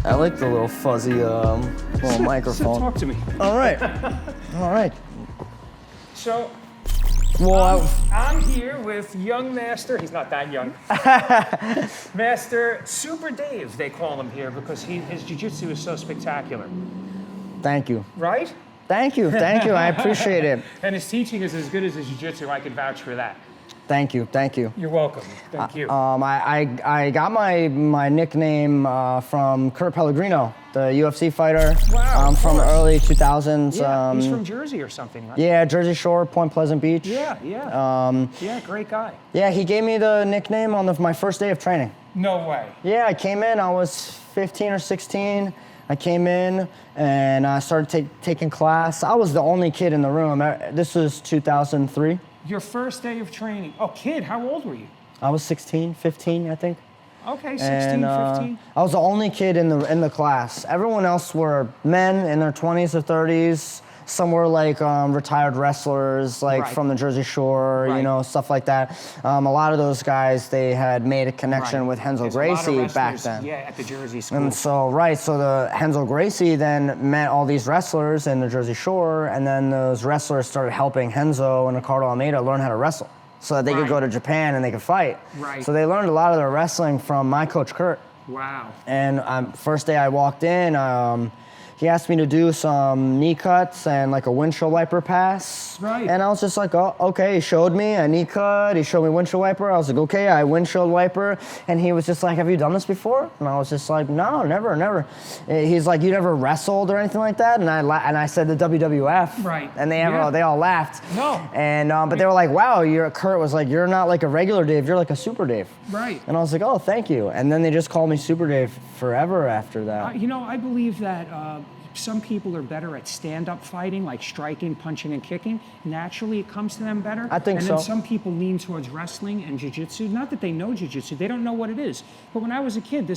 I like the little fuzzy little microphone. Talk to me. All right. All right. So, Well, I'm here with young Master, he's not that young, Master Super Dave, they call him here because his jiu-jitsu is so spectacular. thank you. Right? Thank you. Thank you. I appreciate it. And his teaching is as good as his jiu-jitsu, I can vouch for that. Thank you. Thank you. You're welcome. Thank you. I got my nickname from Kurt Pellegrino, the UFC fighter. Wow, of from the course. early 2000s. Yeah, he's from Jersey or something, right? Yeah, Jersey Shore, Point Pleasant Beach. Yeah. Yeah, great guy. Yeah, he gave me the nickname on my first day of training. No way. Yeah, I came in, I was 15 or 16. I came in and I started taking class. I was the only kid in the room. This was 2003. Your first day of training. Oh, kid, how old were you? I was 16, 15, I think. Okay, 16, And 15. I was the only kid in the class. Everyone else were men in their 20s or 30s. Some were like retired wrestlers, like Right. from the Jersey Shore, Right. you know, stuff like that. A lot of those guys, they had made a connection with Renzo There's a lot of Gracie back wrestlers, then. Yeah, at the Jersey school. And so the Renzo Gracie then met all these wrestlers in the Jersey Shore, and then those wrestlers started helping Renzo and Ricardo Almeida learn how to wrestle, so that they could go to Japan and they could fight. Right. So they learned a lot of their wrestling from my coach Kurt. Wow. And first day I walked in, he asked me to do some knee cuts and like a windshield wiper pass. Right. And I was just like, oh, okay. He showed me a knee cut. He showed me windshield wiper. I was like, okay, I windshield wiper. And he was just like, have you done this before? And I was just like, no, never. He's like, you never wrestled or anything like that? And I said the WWF. Right. And they all laughed. No. And but they were like, wow, Kurt was like, you're not like a regular Dave. You're like a Super Dave. Right. And I was like, oh, thank you. And then they just called me Super Dave forever after that. I believe that some people are better at stand-up fighting, like striking, punching, and kicking. Naturally, it comes to them better. I think so. And then some people lean towards wrestling and jiu-jitsu. Not that they know jiu-jitsu, they don't know what it is. But when I was a kid,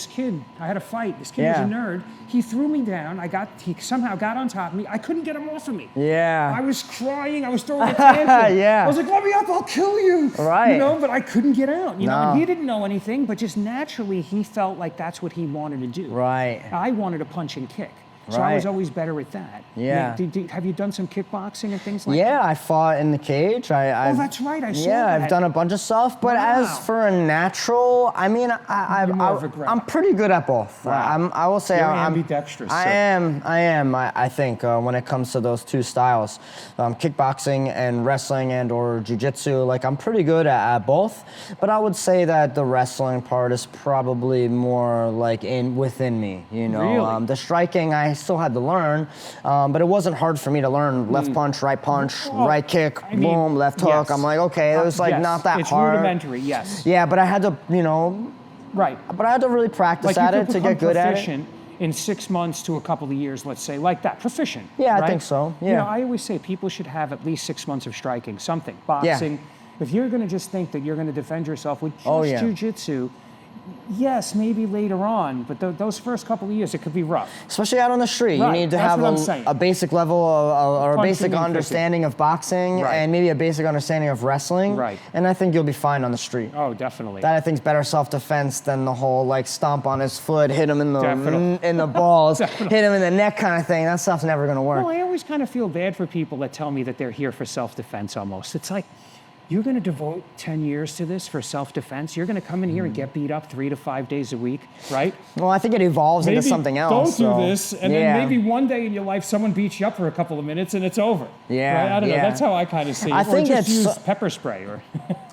I had a fight. This kid was a nerd. He threw me down. He somehow got on top of me. I couldn't get him off of me. Yeah. I was crying. I was throwing a tantrum. Yeah. I was like, let me up, I'll kill you. Right. You know, but I couldn't get out. You know, No. and he didn't know anything, but just naturally, he felt like that's what he wanted to do. Right. I wanted to punch and kick. So I was always better at that. Yeah. Have you done some kickboxing and things like that? Yeah, I fought in the cage. Oh, that's right. I saw that. Yeah, I've done a bunch of stuff. But Wow. as for a natural, I mean, I'm pretty good at both. Wow. I will say You're I'm ambidextrous. I am. I think when it comes to those two styles, kickboxing and wrestling and or jiu-jitsu, like I'm pretty good at both. But I would say that the wrestling part is probably more like within me. You know, Really? The striking I still had to learn, but it wasn't hard for me to learn left punch, right kick, boom, left hook. yes. I'm like, okay, it was like Yes. not that it's hard. rudimentary, yes. Yeah, but I had to, Right. but I had to really practice at it to get good at it. Proficient in 6 months to a couple of years, let's say, like that. Proficient. Yeah, I right? think so, You yeah. know, I always say people should have at least 6 months of striking, something, boxing. If you're going to just think that you're going to defend yourself with just jiu-jitsu, yes, maybe later on, but those first couple of years, it could be rough. Especially out on the street, Right, you need to that's have what I'm saying. a basic level or a Punching basic and kicking. understanding of boxing Right. and maybe a basic understanding of wrestling. Right. And I think you'll be fine on the street. Oh, definitely. That I think is better self-defense than the whole like stomp on his foot, hit him in Definitely. the balls, Definitely. hit him in the neck kind of thing. That stuff's never gonna work. Well, I always kind of feel bad for people that tell me that they're here for self-defense almost. It's like, you're going to devote 10 years to this for self-defense? You're going to come in here and get beat up 3 to 5 days a week, right? Well, I think it evolves into something else. Don't do so, this, and yeah. then maybe one day in your life someone beats you up for a couple of minutes and it's over. Yeah, right? I don't know. yeah. That's how I kind of see it. I Or think just it's- use pepper spray. Or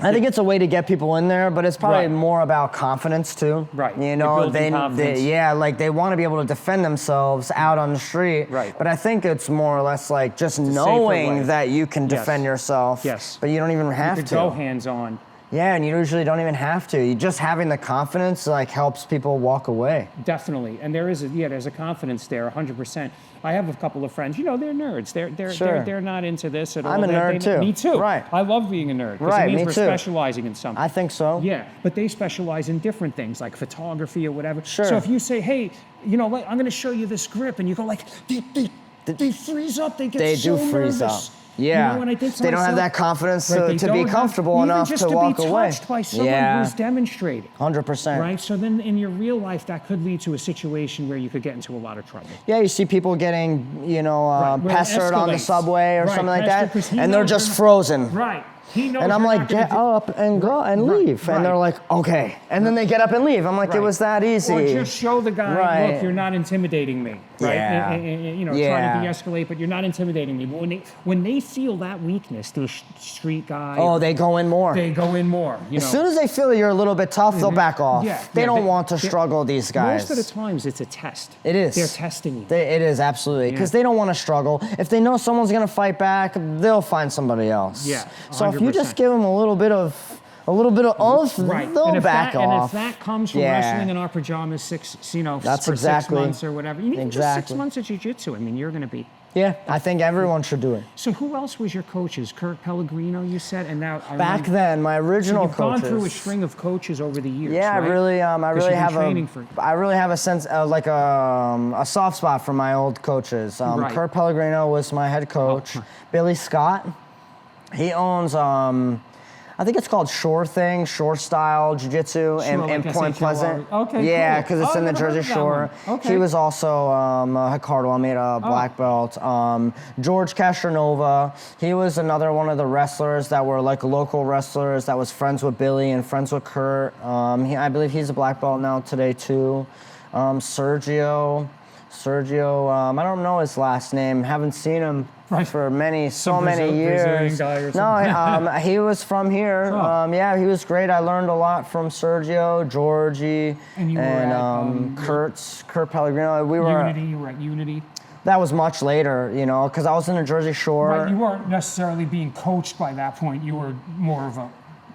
I think it's a way to get people in there, but it's probably Right. more about confidence too. Right. You You're know, building confidence. they want to be able to defend themselves out on the street. Right. But I think it's more or less like just safer way. knowing that you can Yes. defend yourself. Yes. But you don't even have you to. could go hands-on. Yeah, and you usually don't even have to. You just having the confidence like helps people walk away. Definitely, and there's a confidence there, 100%. I have a couple of friends. You know, they're nerds. They're not into this at all. I'm a nerd too. Me too. Right. I love being a nerd because Right, it means me we're too. specializing in something. I think so. Yeah, but they specialize in different things like photography or whatever. Sure. So if you say, hey, you know, I'm going to show you this grip, and you go like, they freeze up. They get They so do freeze nervous. up. Yeah. You know, when I think to they don't have myself, that confidence right, to be comfortable enough to walk away. Even just to be touched by someone who's demonstrating. 100%. Right? So then in your real life, that could lead to a situation where you could get into a lot of trouble. Yeah, you see people getting, you know, pestered on the subway or something like that, and they're just frozen. Right. He knows and I'm like, get up and go and leave. And they're like, okay. And then they get up and leave. I'm like, it was that easy. Or just show the guy, look, you're not intimidating me. Right? Yeah. You know, trying to de-escalate, but you're not intimidating me. When they feel that weakness, the street guy. Oh, they go in more. They go in more. You know? As soon as they feel you're a little bit tough, they'll back off. Yeah. They don't want to struggle, these guys. Most of the times, it's a test. It is. They're testing you. It is, absolutely. Because they don't want to struggle. If they know someone's going to fight back, they'll find somebody else. Yeah. 100%. So if you just give them a little bit of oomph, they'll back off. And if that comes from wrestling in our pajamas for 6 months or whatever, you need just 6 months of jiu-jitsu. I mean, you're going to be. Yeah, I think everyone should do it. So who else was your coaches? Kurt Pellegrino, you said, and now back then, my original you've coaches. Gone through a string of coaches over the years. Yeah, right? I really have a sense of like a soft spot for my old coaches. Kurt Pellegrino was my head coach. Billy Scott, he owns I think it's called Shore Style Jiu-Jitsu in Point Pleasant. Okay, yeah, cool. because it's in the Jersey Shore. Okay. He was also Ricardo Almeida, black belt. George Castronova, he was another one of the wrestlers that were like local wrestlers that was friends with Billy and friends with Kurt. I believe he's a black belt now today too. Sergio, I don't know his last name. Haven't seen him for many years. No, he was from here. Yeah, he was great. I learned a lot from Sergio, Georgie, and Kurt Pellegrino. You were at Unity. That was much later, you know, because I was in the Jersey Shore. Right, you weren't necessarily being coached by that point. You were more of a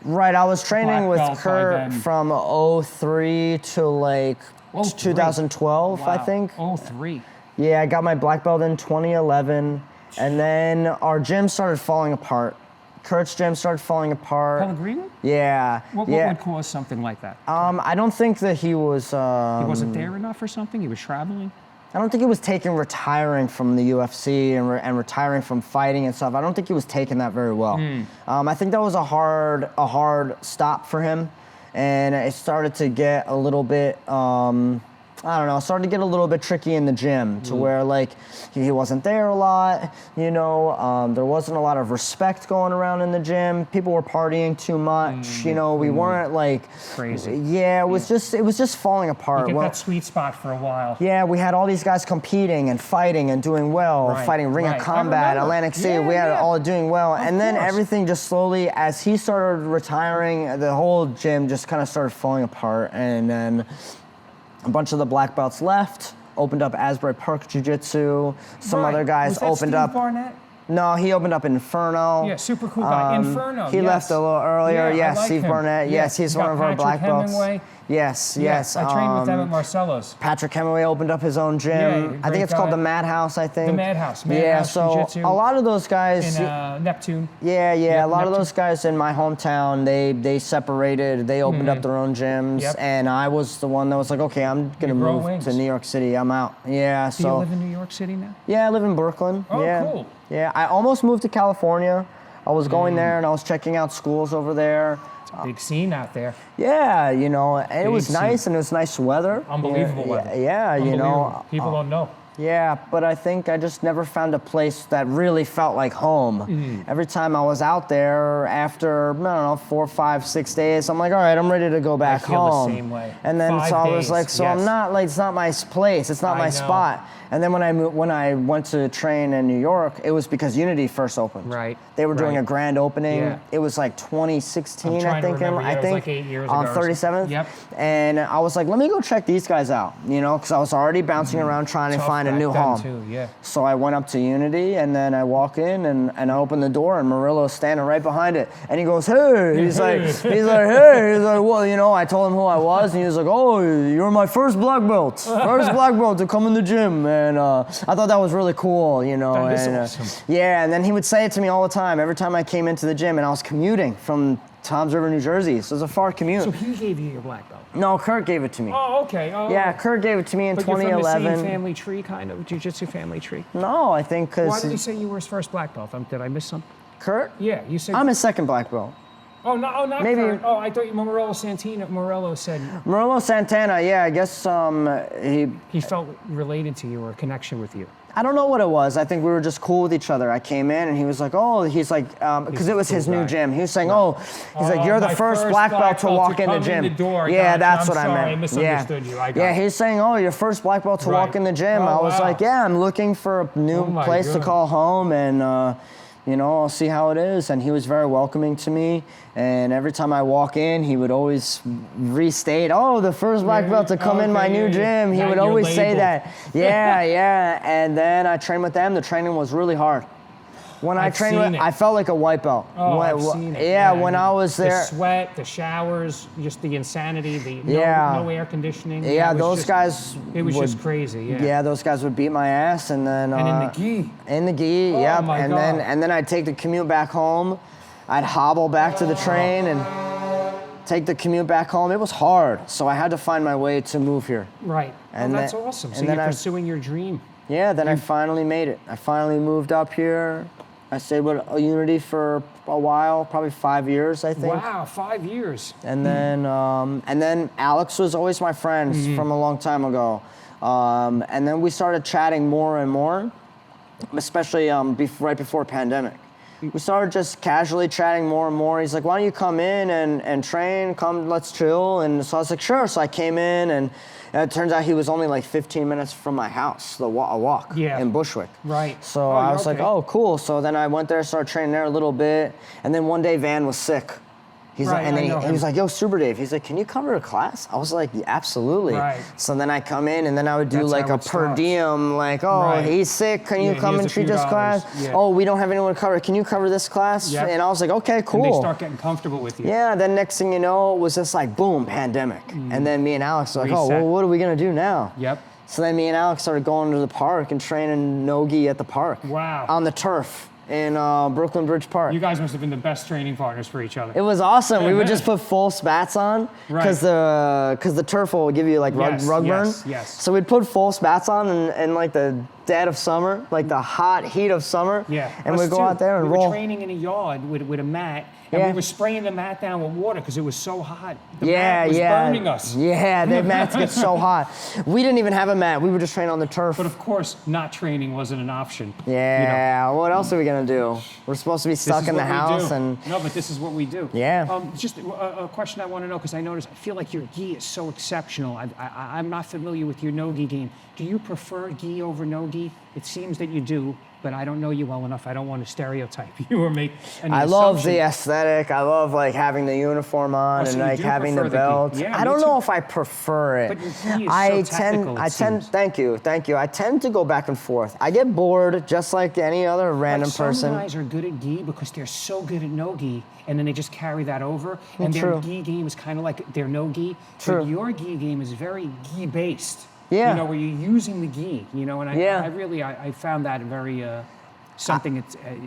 I was training with Kurt from 03 to like 2012, I think. 03. Yeah, I got my black belt in 2011, and then our gym started falling apart. Kurt's gym started falling apart. Pellegrino? Yeah. What would cause something like that? I don't think that he was... he wasn't there enough or something? He was traveling? I don't think he was retiring from the UFC and retiring from fighting and stuff. I don't think he was taking that very well. I think that was a hard stop for him, and it started to get a little bit... I don't know, started to get a little bit tricky in the gym to where like he wasn't there a lot, you know, there wasn't a lot of respect going around in the gym. People were partying too much, you know, we weren't like crazy. Yeah, it was just falling apart. You get that sweet spot for a while. Yeah, we had all these guys competing and fighting and doing well, fighting Ring of Combat, Atlantic City, we had all doing well. And then everything just slowly, as he started retiring, the whole gym just kind of started falling apart, and then a bunch of the black belts left, opened up Asbury Park Jiu-Jitsu. Some other guys opened up. Barnett? No, he opened up Inferno. Yeah, super cool guy. Inferno. He left a little earlier. Yeah, yes, like Steve him. Barnett. Yes, he's one of our black belts. Hemingway. Yes. I trained with them at Marcello's. Patrick Hemingway opened up his own gym. I think it's called the Madhouse, I think. The Madhouse. So Jiu-Jitsu a lot of those guys... In Neptune. Yeah. A lot of those guys in my hometown, they separated. They opened up their own gyms. And I was the one that was like, okay, I'm going to move to New York City. I'm out. Yeah, Do you live in New York City now? Yeah, I live in Brooklyn. Oh, cool. Yeah, I almost moved to California. I was going there and I was checking out schools over there. Big scene out there. Yeah, you know, and it was nice, and it was nice weather. Unbelievable weather. Yeah, you know. People don't know. Yeah, but I think I just never found a place that really felt like home. Every time I was out there, after, I don't know, 4, 5, 6 days, I'm like, all right, I'm ready to go back home. I feel the same way. And then so I was like, I'm not like, it's not my place, it's not my spot. And then when I went to train in New York, it was because Unity first opened. Right. They were doing a grand opening. Yeah. It was like 2016, I think. It was like 8 years ago. On 37th. Yep. And I was like, let me go check these guys out, you know, because I was already bouncing around trying to find a new home. Too, yeah. So I went up to Unity, and then I walk in, and I open the door, and Murillo's standing right behind it, and he goes, hey, he's like, hey, well, you know, I told him who I was, and he was like, oh, you're my first black belt to come in the gym, and I thought that was really cool, you know. That is awesome. Yeah, and then he would say it to me all the time, every time I came into the gym, and I was commuting from Toms River, New Jersey. So it's a far commute. So he gave you your black belt? No, Kurt gave it to me. Oh, okay. Oh, yeah, Kurt gave it to me in but 2011. You're from the same family tree, kind of, jiu-jitsu family tree? No, I think because... Why did he say you were his first black belt? Did I miss something? Kurt? Yeah, you said... I'm his second black belt. Oh, no, oh, not Maybe. Kurt. Oh, I thought Morello said... Morello Santana, yeah, I guess he felt related to you or a connection with you. I don't know what it was. I think we were just cool with each other. I came in and he was like, because it was his new gym. He was saying, he's like, you're the first black belt to walk in the gym. Yeah, that's what I meant. I misunderstood you. Yeah, he's saying, you're first black belt to walk in the gym. I was like, yeah, I'm looking for a new place to call home and, I'll see how it is. And he was very welcoming to me. And every time I walk in, he would always restate, the first black belt to come in my new gym. He would always say that. Yeah. And then I trained with them. The training was really hard. When I trained I felt like a white belt. Oh, I've seen it. Yeah, when I was there. The sweat, the showers, just the insanity, no air conditioning. Yeah, those guys. It was just crazy. Yeah, those guys would beat my ass, and then. And in the gi. In the gi, yep. My and God. then I'd take the commute back home. I'd hobble back to the train and take the commute back home. It was hard, so I had to find my way to move here. Right. And that's awesome. So you're pursuing your dream. Yeah, then I finally made it. I finally moved up here. I stayed with Unity for a while, probably 5 years, I think. Wow, 5 years. And then Alex was always my friend from a long time ago. And then we started chatting more and more, especially right before pandemic. We started just casually chatting more and more. He's like, why don't you come in and train? Come, let's chill. And so I was like, sure. So I came in, and it turns out he was only like 15 minutes from my house, a walk in Bushwick. Right. So I was like, cool. So then I went there, started training there a little bit. And then one day Van was sick. He's like, and then he was like, yo, Super Dave. He's like, can you cover a class? I was like, yeah, absolutely. Right. So then I come in, and then I would do like a per diem, like, he's sick. Can you come and treat this class? Yeah. Oh, we don't have anyone to cover. Can you cover this class? Yep. And I was like, okay, cool. And they start getting comfortable with you. Yeah, then next thing you know, it was just like, boom, pandemic. And then me and Alex were like, well, what are we going to do now? Yep. So then me and Alex started going to the park and training no-gi at the park. Wow. On the turf in Brooklyn Bridge Park. You guys must have been the best training partners for each other. It was awesome. We would just put full spats on because the turf will give you like rug burn. Yes. So we'd put full spats on in like the dead of summer, like the hot heat of summer. Yeah. And we'd go out there and roll. We were training in a yard with a mat, and we were spraying the mat down with water because it was so hot. The mat was burning us. Yeah, the mats get so hot. We didn't even have a mat. We would just train on the turf. But of course, not training wasn't an option. Yeah, what else are we gonna do? We're supposed to be stuck in the house and. No, but this is what we do. Yeah. Just a question I want to know, because I feel like your gi is so exceptional. I'm not familiar with your no-gi game. Do you prefer gi over no-gi? It seems that you do, but I don't know you well enough. I don't want to stereotype you or make any I love the aesthetic. I love like having the uniform on and like having the belt. Yeah, I don't know if I prefer it. But your gi is so technical, thank you. I tend to go back and forth. I get bored just like any other random person. Some guys are good at gi because they're so good at no-gi, and then they just carry that over. And their gi game is kind of like their no-gi. But your gi game is very gi-based. Yeah. Where you're using the gi, and I found that very something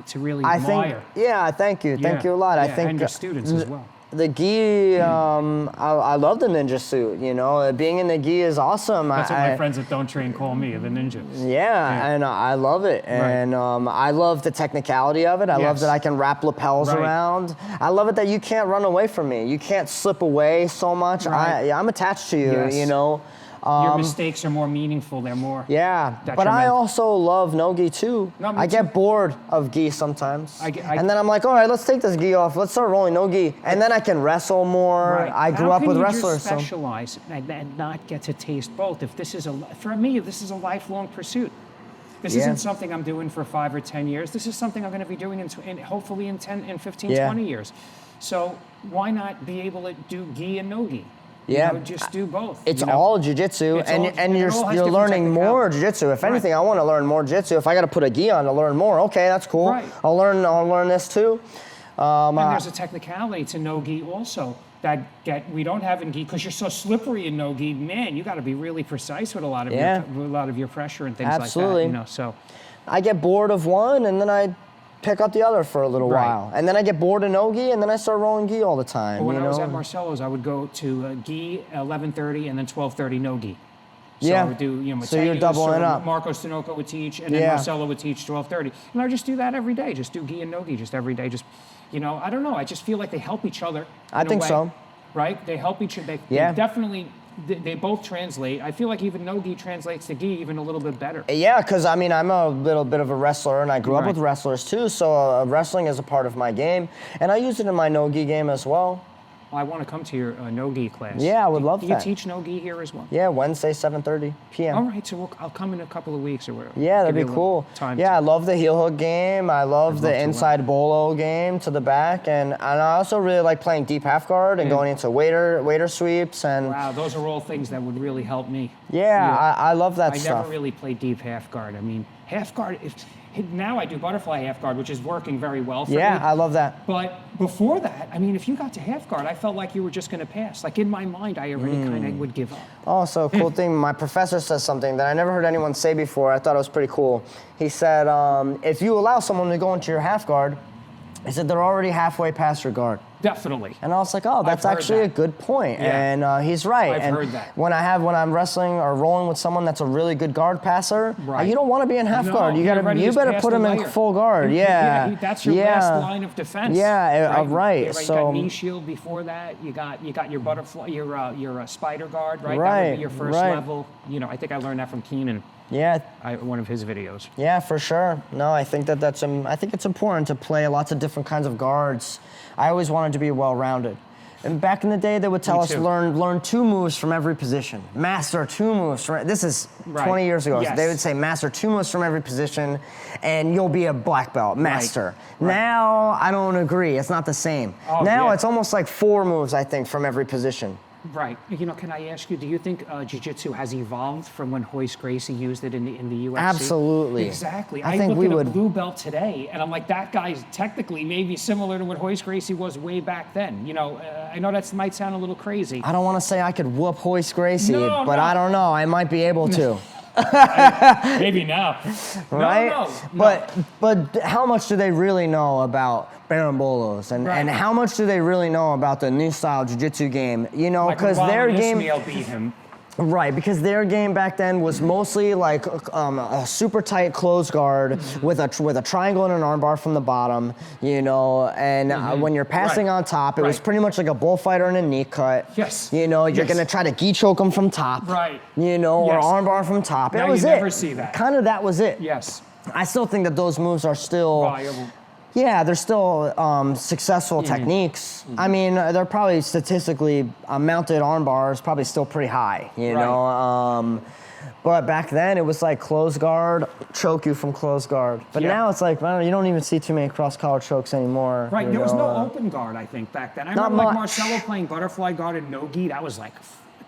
to really admire. Thank you a lot. I think and your students as well. The gi, I love the ninja suit. Being in the gi is awesome. That's what my friends that don't train call me, the ninja. Yeah, and I love it, and I love the technicality of it. I love that I can wrap lapels around. I love it that you can't run away from me. You can't slip away so much. I'm attached to you. Yes. Your mistakes are more meaningful. They're more but I also love no-gi too. I get bored of gi sometimes. And then I'm like, all right, let's take this gi off. Let's start rolling no-gi. And then I can wrestle more. I grew up with wrestlers. How can you just specialize and not get to taste both? If this is for me, this is a lifelong pursuit. This isn't something I'm doing for 5 or 10 years. This is something I'm going to be doing hopefully in 15, 20 years. So why not be able to do gi and no-gi? Just do both. It's all jiu-jitsu, and you're learning more jiu-jitsu. If anything, I want to learn more jiu-jitsu. If I got to put a gi on to learn more, okay, that's cool. Right. I'll learn this too. And there's a technicality to no-gi also that we don't have in gi because you're so slippery in no-gi. Man, you got to be really precise with a lot of your pressure and things like that. So I get bored of one, and then I pick up the other for a little while. And then I get bored of no-gi, and then I start rolling gi all the time. When I was at Marcelo's, I would go to gi 11:30 and then 12:30 no-gi. So I would do, Mateus, so you're doubling up. Marco Stanoka would teach, and then Marcelo would teach 12:30. And I would just do that every day, just do gi and no-gi just every day. Just, I don't know, I just feel like they help each other. I think so. Right? They help each other. They definitely, they both translate. I feel like even no-gi translates to gi even a little bit better. Yeah, because, I'm a little bit of a wrestler, and I grew up with wrestlers too, so wrestling is a part of my game. And I use it in my no-gi game as well. I want to come to your no-gi class. Yeah, I would love that. Do you teach no-gi here as well? Yeah, Wednesday, 7:30 p.m. All right, so I'll come in a couple of weeks or whatever. Yeah, that'd be cool. I love the heel hook game. I love the inside bolo game to the back, and I also really like playing deep half guard and going into waiter sweeps. And wow, those are all things that would really help me. Yeah, I love that stuff. I never really played deep half guard. I mean, half guard, now I do butterfly half guard, which is working very well for me. Yeah, I love that. But before that, I mean, if you got to half guard, I felt like you were just going to pass. Like in my mind, I already kind of would give up. Oh, so cool thing. My professor says something that I never heard anyone say before. I thought it was pretty cool. He said, if you allow someone to go into your half guard, he said they're already halfway past your guard. Definitely. And I was like, oh, that's actually a good point. Yeah. And he's right. I've heard that. When I'm wrestling or rolling with someone that's a really good guard passer, you don't want to be in half guard. You better put him in full guard. That's your last line of defense. Right. You got knee shield before that. You got your butterfly, your spider guard, right? That would be your first level. I think I learned that from Keenan. Yeah. One of his videos. Yeah, for sure. No, I think I think it's important to play lots of different kinds of guards. I always wanted to be well-rounded. And back in the day, they would tell us learn 2 moves from every position. Master 2 moves from, this is 20 years ago. Yes. So they would say master 2 moves from every position, and you'll be a black belt, master. Right. Now, I don't agree. It's not the same. Now it's almost like 4 moves, I think, from every position. Right. Can I ask you, do you think Jiu-Jitsu has evolved from when Royce Gracie used it in the UFC? Absolutely. Exactly. I think we would. A blue belt today, and I'm like, that guy's technically maybe similar to what Royce Gracie was way back then. I know that might sound a little crazy. I don't want to say I could whoop Royce Gracie, but I don't know. I might be able to. Maybe now. Right? No. But how much do they really know about Barambolos and how much do they really know about the new style jiu-jitsu game? Because their game beat him. Right, because their game back then was mostly like a super tight closed guard with a triangle and an armbar from the bottom, and when you're passing on top, it was pretty much like a bullfighter and a knee cut. Yes. You're gonna try to gi choke them from top. Right. Or armbar from top. Now that was you never see that. Kind of that was it. Yes. I still think that those moves are still viable. Yeah, they're still successful techniques. I mean, they're probably statistically mounted arm bars probably still pretty high, you know. But back then it was like close guard, choke you from close guard. But now it's like, you don't even see too many cross collar chokes anymore. Right, there was no open guard, I think, back then. I remember like Marcelo playing butterfly guard and no-gi. That was like,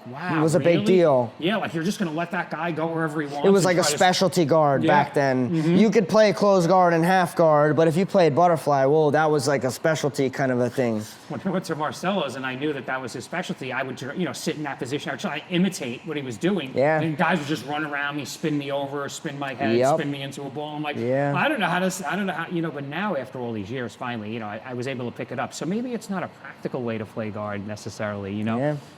wow, it was a big deal. Yeah, like you're just going to let that guy go wherever he wants. It was like a specialty guard back then. You could play close guard and half guard, but if you played butterfly, whoa, that was like a specialty kind of a thing. When I went to Marcelo's and I knew that was his specialty, I would sit in that position. I would try to imitate what he was doing. Yeah. And guys would just run around me, spin me over, spin my head, spin me into a ball. I'm like, I don't know how, but now after all these years, finally, I was able to pick it up. So maybe it's not a practical way to play guard necessarily,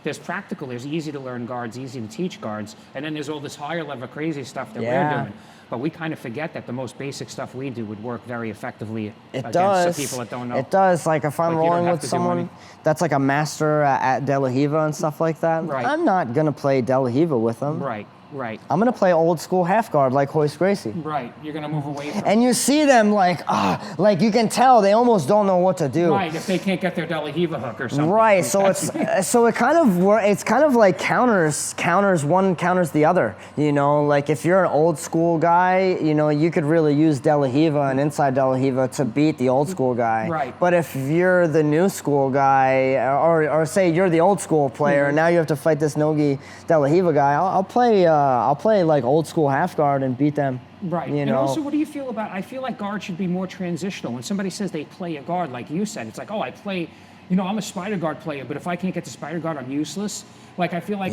There's practical, there's easy to learn guards, easy to teach guards, and then there's all this higher level crazy stuff that we're doing. But we kind of forget that the most basic stuff we do would work very effectively against the people that don't know. It does. Like if I'm rolling with someone that's like a master at De La Riva and stuff like that, I'm not going to play De La Riva with them. Right. I'm going to play old school half guard like Royce Gracie. Right. You're going to move away from And you see them like you can tell they almost don't know what to do. Right, if they can't get their De La Riva hook or something. Right, so it kind of like counters one counters the other. Like if you're an old school guy, you could really use De La Riva and inside De La Riva to beat the old school guy. Right. But if you're the new school guy, or say you're the old school player, and now you have to fight this no-gi De La Riva guy, I'll play like old school half guard and beat them. Right. And also, what do you feel about? I feel like guard should be more transitional. When somebody says they play a guard, like you said, it's like, I play. I'm a spider guard player, but if I can't get the spider guard, I'm useless. Like, I feel like,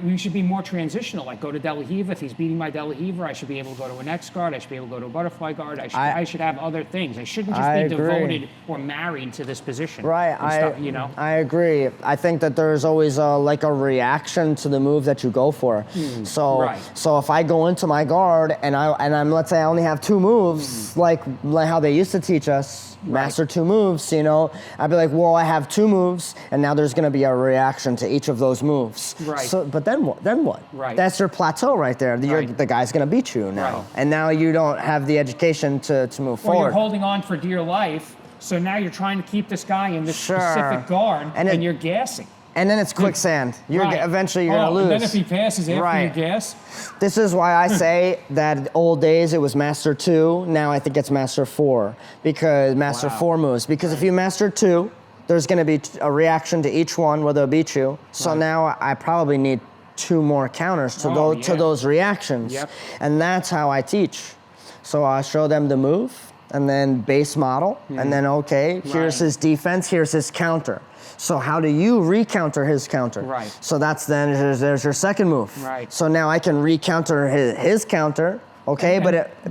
we should be more transitional. Like, go to De La Riva. If he's beating my De La Riva, I should be able to go to an X guard. I should be able to go to a butterfly guard. I should have other things. I shouldn't just be devoted or married to this position. Right. I agree. I think that there's always like a reaction to the move that you go for. So if I go into my guard and I'm let's say I only have 2 moves, like how they used to teach us, master 2 moves, you know, I'd be like, well, I have 2 moves, and now there's going to be a reaction to each of those moves. Right. So, but then what? Then what? Right. That's your plateau right there. The guy's going to beat you now, and now you don't have the education to move forward. Or you're holding on for dear life, so now you're trying to keep this guy in this specific guard, and you're gassing. And then it's quicksand. Eventually you're going to lose. And then if he passes after you gas. This is why I say that old days it was Master 2. Now I think it's Master 4. Because Master 4 moves. Because if you Master 2, there's going to be a reaction to each one where they'll beat you. So now I probably need 2 more counters to those reactions. Yep. And that's how I teach. So I show them the move, and then base model, and then, here's his defense, here's his counter. So how do you recounter his counter? Right. So there's your second move. Right. So now I can recounter his counter, but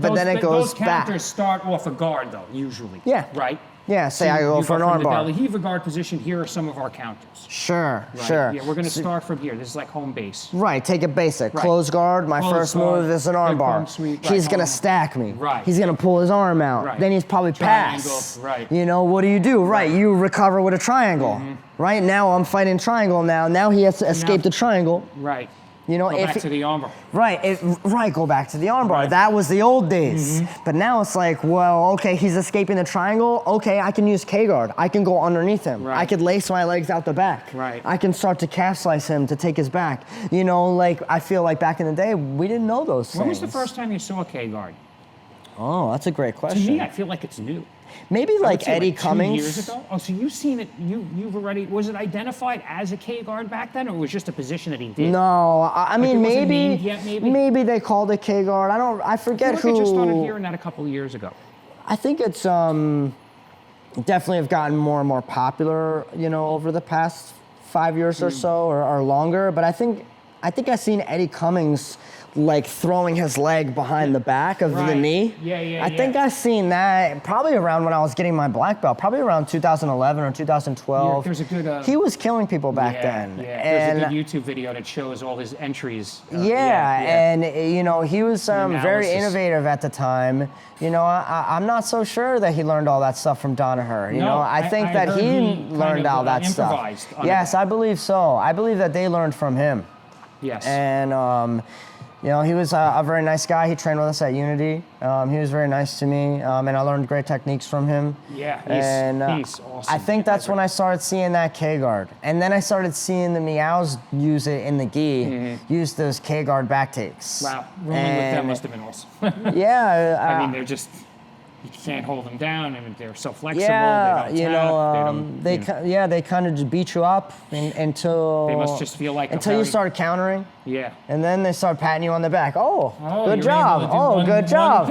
then it goes back. Those counters start off a guard, though, usually. Yeah. Right? Yeah, say I go for an armbar. From the De La Riva guard position, here are some of our counters. Sure. Yeah, we're going to start from here. This is like home base. Right, take it basic. Right. Close guard, my first move is an armbar. He's going to stack me. Right. He's going to pull his arm out. Right. Then he's probably pass. Right. You know, what do? Right, you recover with a triangle. Right, now I'm fighting triangle now. Now he has to escape the triangle. Right. You know, go back to the armbar. Right, go back to the armbar. Right. That was the old days. But now it's like, well, okay, he's escaping the triangle. Okay, I can use K-guard. I can go underneath him. Right. I could lace my legs out the back. Right. I can start to calf slice him to take his back. You know, like, I feel like back in the day, we didn't know those things. When was the first time you saw a K-guard? Oh, that's a great question. To me, I feel like it's new. Maybe like Eddie Cummings. 2 years ago? Oh, so you've seen it, you've already, was it identified as a K-guard back then, or was it just a position that he did? No, I mean, maybe they called it K-guard. I forget who. I just started hearing that a couple of years ago. I think it's definitely have gotten more and more popular, you know, over the past 5 years or so, or longer. But I think I've seen Eddie Cummings like throwing his leg behind the back of the knee. I think I've seen that probably around when I was getting my black belt, probably around 2011 or 2012. Yeah, there's a good. He was killing people back then. Yeah, there's a good YouTube video that shows all his entries. And you know, he was very innovative at the time. You know, I'm not so sure that he learned all that stuff from Danaher. You know, I think that he learned all that stuff. Yes, I believe so. I believe that they learned from him. Yes. And you know, he was a very nice guy. He trained with us at Unity. He was very nice to me, and I learned great techniques from him. Yeah, he's awesome. I think that's when I started seeing that K-guard. And then I started seeing the Meows use it in the gi, use those K-guard back takes. Wow, rolling with them must have been awesome. Yeah. I mean, they're just, you can't hold them down, and they're so flexible. Yeah, they don't they kind of just beat you up until they must just feel like until you start countering. Yeah. And then they start patting you on the back. Oh, good job. Good job.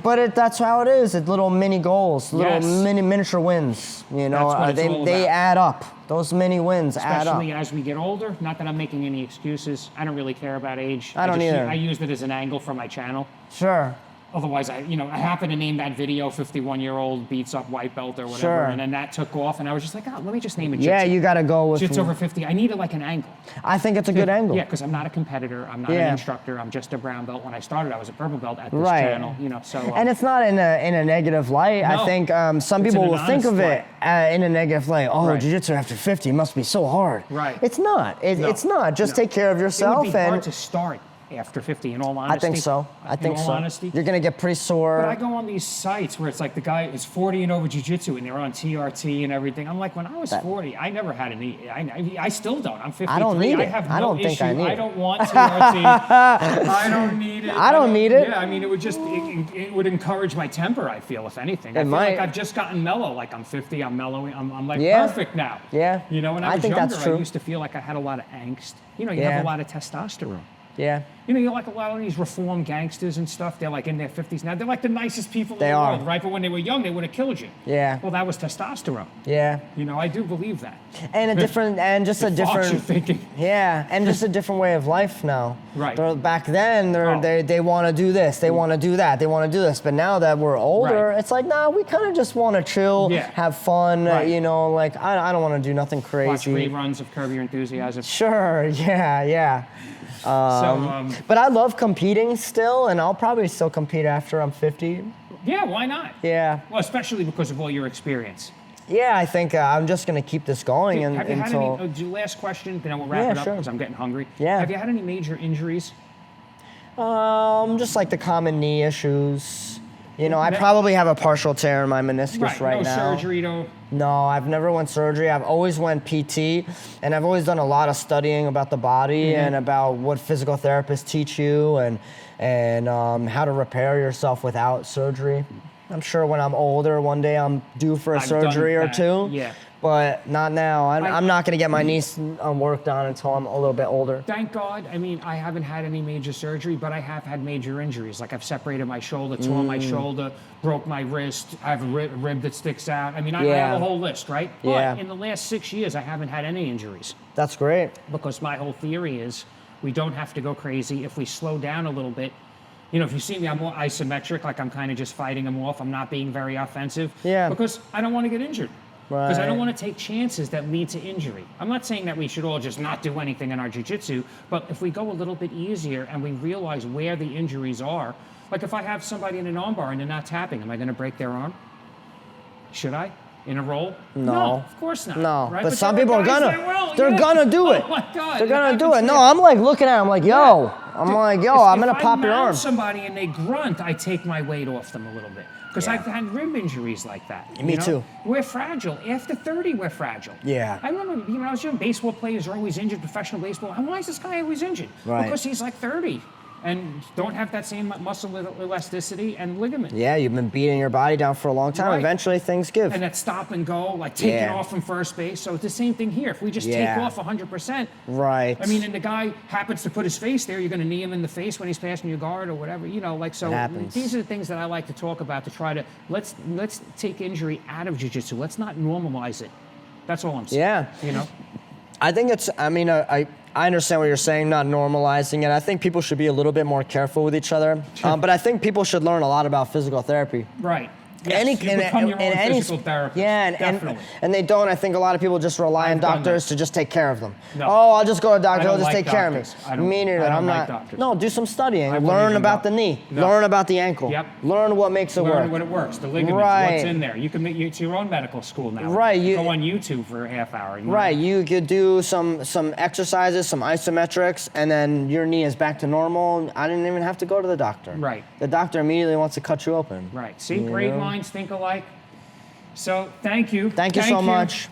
But that's how it is. It's little mini goals, little miniature wins. You know, they add up. Those mini wins add up. Especially as we get older. Not that I'm making any excuses. I don't really care about age. I don't either. I used it as an angle for my channel. Sure. Otherwise, I happen to name that video 51-year-old beats up white belt or whatever, and then that took off, and I was just like, let me just name it Jits. Yeah, you got to go with Jits over 50. I needed like an angle. I think it's a good angle. Yeah, because I'm not a competitor. I'm not an instructor. I'm just a brown belt. When I started, I was a purple belt at this channel. You know, so and it's not in a negative light. No, I think some people will think of it in a negative light. Oh, jiu-jitsu after 50 must be so hard. Right. It's not. It's not. Just take care of yourself. It would be hard to start after 50, in all honesty. I think so. In all honesty. You're going to get pretty sore. But I go on these sites where it's like the guy is 40 and over jiu-jitsu, and they're on TRT and everything. I'm like, when I was 40, I never had any. I still don't. I'm 53. I don't need it. I have no I don't think I need it. I don't want TRT. I don't need it. I don't need it. Yeah, I mean, it would just, it would encourage my temper, I feel, if anything. I feel might. like I've just gotten mellow. Like, I'm 50, I'm mellowing. I'm like perfect now. Yeah. You know, when I was think younger, that's true. I used to feel like I had a lot of angst. You know, you have a lot of testosterone. Yeah. You know, you're like a lot of these reformed gangsters and stuff. They're like in their 50s now. They're like the nicest people in the world, right? But when they were young, they would have killed you. Yeah. Well, that was testosterone. Yeah. You know, I do believe that. And just a different. Yeah, and just a different way of life now. Right. Back then, they want to do this, they want to do that, they want to do this. But now that we're older, it's like, nah, we kind of just want to chill, have fun. You know, like I don't want to do nothing crazy. Watch reruns of Curb Your Enthusiasm. Sure. Yeah. But I love competing still, and I'll probably still compete after I'm 50. Yeah, why not? Yeah. Well, especially because of all your experience. Yeah, I think I'm just going to keep this going have you until... had any, last question, then we'll wrap it up because I'm getting hungry. Yeah. Have you had any major injuries? Just like the common knee issues. You know, I probably have a partial tear in my meniscus right now. No surgery, though? No, I've never went surgery. I've always went PT, and I've always done a lot of studying about the body and about what physical therapists teach you and how to repair yourself without surgery. I'm sure when I'm older, one day I'm due for a surgery or two. Yeah. But not now. I'm not going to get my knees worked on until I'm a little bit older. Thank God. I mean, I haven't had any major surgery, but I have had major injuries. Like I've separated my shoulder, tore my shoulder, broke my wrist. I have a rib that sticks out. I mean, I have a whole list, right? But in the last 6 years, I haven't had any injuries. That's great. Because my whole theory is we don't have to go crazy. If we slow down a little bit, you know, if you see me, I'm more isometric, like I'm kind of just fighting them off. I'm not being very offensive. Yeah. Because I don't want to get injured. Because I don't want to take chances that lead to injury. I'm not saying that we should all just not do anything in our jiu-jitsu, but if we go a little bit easier and we realize where the injuries are, like if I have somebody in an armbar and they're not tapping, am I going to break their arm? Should I? In a roll? No, of course not. No, right? but some people are gonna. They're gonna gonna do it. Oh my God, they're gonna do it. No, I'm like looking at them like, yo. I'm gonna pop your arm. If somebody and they grunt, I take my weight off them a little bit. Because I've had rib injuries like that. Me too. We're fragile. After 30, we're fragile. Yeah. I remember, when I was young, baseball players are always injured, professional baseball. Why is this guy always injured? Right. Because he's like 30 and don't have that same muscle elasticity and ligament. Yeah, you've been beating your body down for a long time. Eventually things give. And that stop and go, like taking off from first base. So it's the same thing here. If we just take off 100%. Right. I mean, and the guy happens to put his face there, you're going to knee him in the face when he's passing your guard or whatever. You know, like, so these are the things that I like to talk about to try to, let's take injury out of jiu-jitsu. Let's not normalize it. That's all I'm saying. Yeah. You know? I think it's, I understand what you're saying, not normalizing it. I think people should be a little bit more careful with each other. Sure. But I think people should learn a lot about physical therapy. Right. Yes, you become your own physical therapist. Yeah, definitely. And they don't. I think a lot of people just rely on doctors to just take care of them. No. Oh, I'll just go to a doctor. He'll just take care of me. I don't like doctors. No, do some studying. Learn about the knee. No. Learn about the ankle. Yep. Learn what makes it work. Learn what it works. The ligaments. What's in there. You can make it's your own medical school now. Right. You go on YouTube for a half hour. Right. You could do some exercises, some isometrics, and then your knee is back to normal. I didn't even have to go to the doctor. Right. The doctor immediately wants to cut you open. Right. See, great minds think alike. So, thank you. Thank you so much.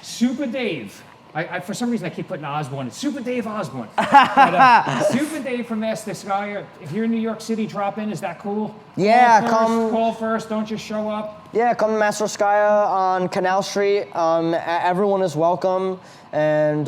Super Dave. I for some reason, I keep putting Osborne. It's Super Dave Osborne. But, Super Dave from Masterskya. If you're in New York City, drop in. Is that cool? Yeah, Call first. Don't just show up. Yeah, come to Masterskya on Canal Street. Everyone is welcome. And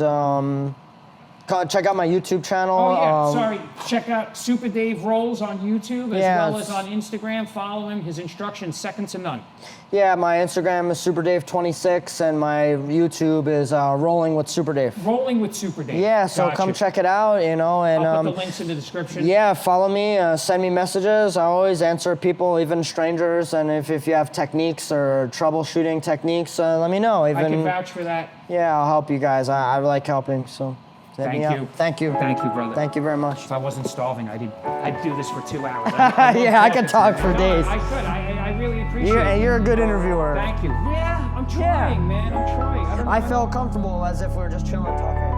check out my YouTube channel. Oh, yeah. Check out Super Dave Rolls on YouTube as well as on Instagram. Follow him. His instructions, second to none. Yeah, my Instagram is SuperDave26 and my YouTube is Rolling with Super Dave. Rolling with Super Dave. Yeah, so come check it out, And I'll put the links in the description. Yeah, follow me, send me messages. I always answer people, even strangers. And if you have techniques or troubleshooting techniques, let me know. I can vouch for that. Yeah, I'll help you guys. I like helping, so. Thank you. Thank you. Thank you, brother. Thank you very much. If I wasn't starving, I'd do this for 2 hours. Yeah, I could talk for days. I could. I really appreciate it. You're a good interviewer. Thank you. Yeah, I'm trying, man. I'm trying. I felt comfortable as if we were just chilling, talking.